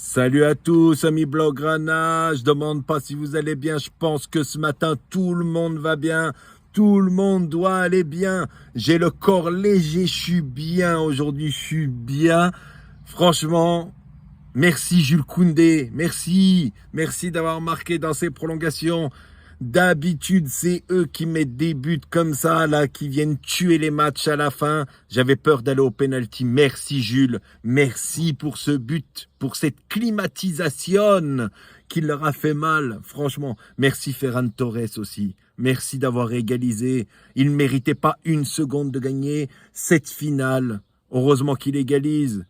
Salut à tous, amis Blaugrana. Je demande pas si vous allez bien. Je pense que ce matin, tout le monde va bien. Tout le monde doit aller bien. J'ai le corps léger. Je suis bien aujourd'hui. Je suis bien. Franchement, merci Jules Koundé. Merci. Merci d'avoir marqué dans ces prolongations. D'habitude, c'est eux qui mettent des buts comme ça, là, qui viennent tuer les matchs à la fin. J'avais peur d'aller au penalty. Merci Jules. Merci pour ce but, pour cette climatisation qui leur a fait mal. Franchement, merci Ferran Torres aussi. Merci d'avoir égalisé. Il ne méritait pas une seconde de gagner cette finale. Heureusement qu'il égalise.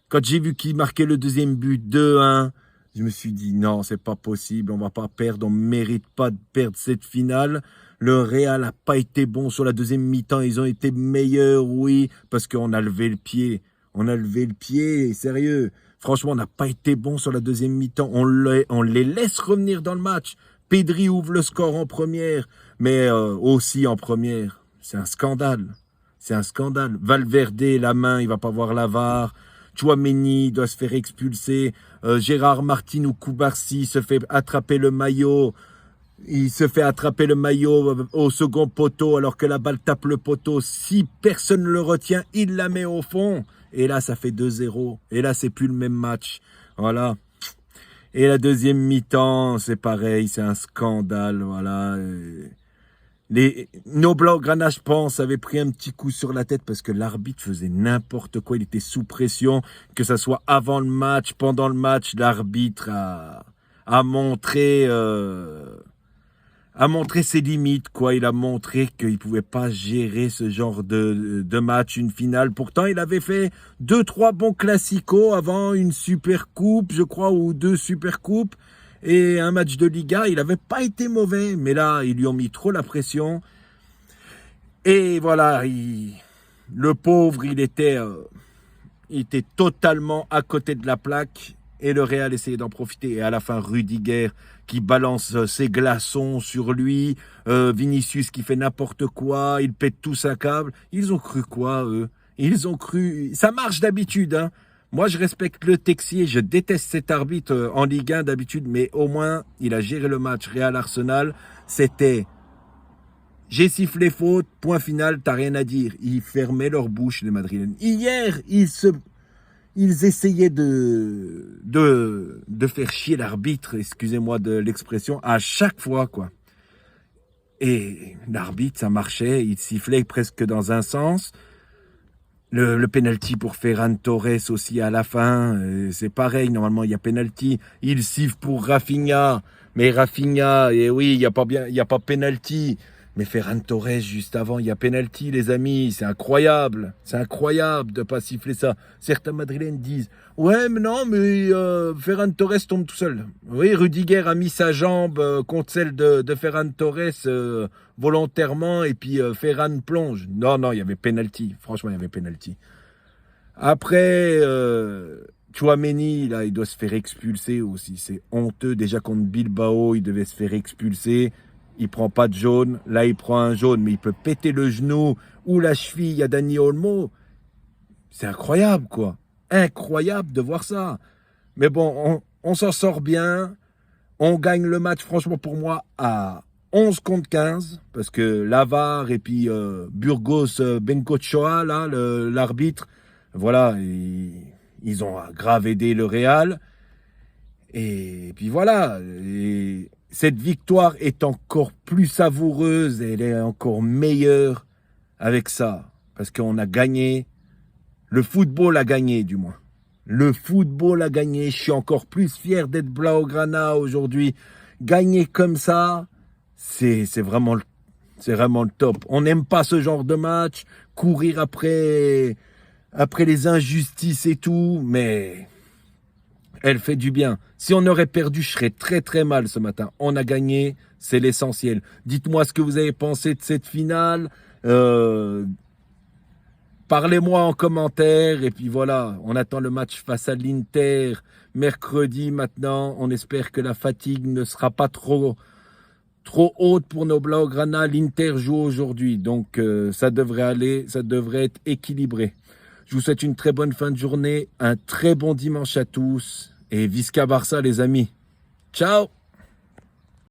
Quand j'ai vu qu'il marquait le deuxième but, 2-1, je me suis dit non, c'est pas possible, on va pas perdre, on mérite pas de perdre cette finale. Le Real a pas été bon sur la deuxième mi-temps, ils ont été meilleurs, oui, parce qu'on a levé le pied. On a levé le pied, sérieux. Franchement, on n'a pas été bon sur la deuxième mi-temps. On les laisse revenir dans le match. Pedri ouvre le score en première, mais aussi en première. C'est un scandale. C'est un scandale. Valverde, la main, il va pas voir la VAR. Tchouaméni doit se faire expulser. Gérard Martin ou Koubarsi se fait attraper le maillot. Il se fait attraper le maillot au second poteau alors que la balle tape le poteau. Si personne ne le retient, il la met au fond. Et là, ça fait 2-0. Et là, c'est plus le même match. Voilà. Et la deuxième mi-temps, c'est pareil. C'est un scandale. Voilà. Nos Blaugrana, je pense, avaient pris un petit coup sur la tête parce que l'arbitre faisait n'importe quoi. Il était sous pression, que ça soit avant le match, pendant le match. L'arbitre a montré ses limites, quoi. Il a montré qu'il ne pouvait pas gérer ce genre de match, une finale. Pourtant, il avait fait 2-3 bons classicos avant une super coupe, je crois, ou 2 super coupes. Et un match de Liga, il n'avait pas été mauvais. Mais là, ils lui ont mis trop la pression. Et voilà, le pauvre, il était totalement à côté de la plaque. Et le Real essayait d'en profiter. Et à la fin, Rudiger qui balance ses glaçons sur lui. Vinicius qui fait n'importe quoi. Il pète tout un câble. Ils ont cru quoi, eux? Ils ont cru... Ça marche d'habitude, hein. Moi, je respecte le Texier. Je déteste cet arbitre en Ligue 1 d'habitude. Mais au moins, il a géré le match Real-Arsenal. C'était... J'ai sifflé faute, point final, t'as rien à dire. Ils fermaient leur bouche, les Madrilènes. Hier, ils essayaient de faire chier l'arbitre, excusez-moi de l'expression, à chaque fois, quoi. Et l'arbitre, ça marchait, il sifflait presque dans un sens. Le penalty pour Ferran Torres aussi à la fin, c'est pareil, normalement il y a penalty. Il siffle pour Rafinha, mais Rafinha, et oui, il y a pas penalty. Mais Ferran Torres, juste avant, il y a penalty, les amis. C'est incroyable. C'est incroyable de pas siffler ça. Certains Madrilènes disent « Ouais, mais non, mais Ferran Torres tombe tout seul. » Oui, Rudiger a mis sa jambe contre celle de Ferran Torres volontairement et puis Ferran plonge. Non, non, il y avait penalty. Franchement, il y avait penalty. Après, Tchouaméni, là, il doit se faire expulser aussi. C'est honteux. Déjà contre Bilbao, il devait se faire expulser. Il prend pas de jaune, là il prend un jaune, mais il peut péter le genou ou la cheville à Dani Olmo. C'est incroyable, quoi. Incroyable de voir ça. Mais bon, on s'en sort bien. On gagne le match, franchement, pour moi, à 11 contre 15. Parce que Lavar et puis Burgos Bengochoa, là, l'arbitre, voilà, ils ont grave aidé le Real. Et puis voilà, et cette victoire est encore plus savoureuse, elle est encore meilleure avec ça, parce qu'on a gagné, le football a gagné du moins. Le football a gagné, je suis encore plus fier d'être Blaugrana aujourd'hui. Gagner comme ça, c'est vraiment le top. On n'aime pas ce genre de match, courir après les injustices et tout, mais... elle fait du bien. Si on aurait perdu, je serais très très mal ce matin. On a gagné, c'est l'essentiel. Dites-moi ce que vous avez pensé de cette finale. Parlez-moi en commentaire. Et puis voilà, on attend le match face à l'Inter mercredi maintenant. On espère que la fatigue ne sera pas trop haute pour nos Blaugrana. L'Inter joue aujourd'hui, donc ça devrait aller, ça devrait être équilibré. Je vous souhaite une très bonne fin de journée, un très bon dimanche à tous et Visca Barça les amis. Ciao!